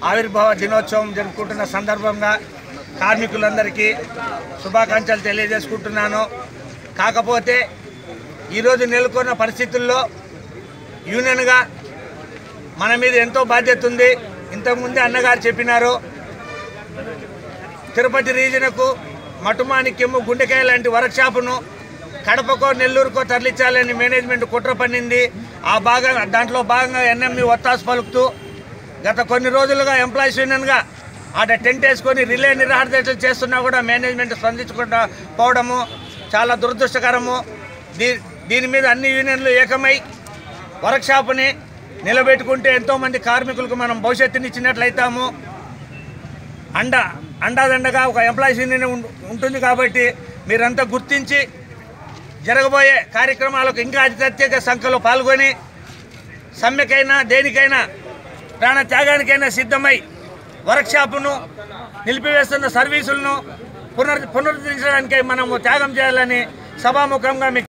ఆవిర్భావ దినోత్సవం జరుపుకుంటున్న సందర్భంగా కార్మికులందరికీ శుభాకాంక్షలు తెలియజేసుకుంటున్నాను. కాకపోతే ఈరోజు నెలకొన్న పరిస్థితుల్లో యూనియన్గా మన మీద ఎంతో బాధ్యత ఉంది. ఇంతకుముందే అన్నగారు చెప్పినారు, తిరుపతి రీజన్కు మటుమాణిక్యము గుండెకాయ లాంటి వర్క్షాపును కడపకో నెల్లూరుకో తరలించాలని మేనేజ్మెంట్ కుట్ర పన్నింది. దాంట్లో భాగంగా ఎన్ఎంఈ ఒత్తాసు పలుకుతూ గత కొన్ని రోజులుగా ఎంప్లాయీస్ యూనియన్గా ఆడ టెంట్ వేసుకొని రిలే నిరాహారదీక్షలు చేస్తున్నా కూడా మేనేజ్మెంట్ స్పందించకుండా పోవడము చాలా దురదృష్టకరము. దీని మీద అన్ని యూనియన్లు ఏకమై వర్క్షాప్ని నిలబెట్టుకుంటే ఎంతోమంది కార్మికులకు మనం భవిష్యత్తుని ఇచ్చినట్లయితాము. అండాదండగా ఒక ఎంప్లాయీస్ యూనియన్ ఉంటుంది. కాబట్టి మీరంతా గుర్తించి జరగబోయే కార్యక్రమాలకు ఇంకా అత్యధిక సంఖ్యలో పాల్గొని సమ్మెకైనా దేనికైనా ప్రాణ త్యాగానికైనా సిద్ధమై వర్క్షాప్ను నిలిపివేస్తున్న సర్వీసులను పునరుద్ధరించడానికై మనము త్యాగం చేయాలని సభాముఖంగా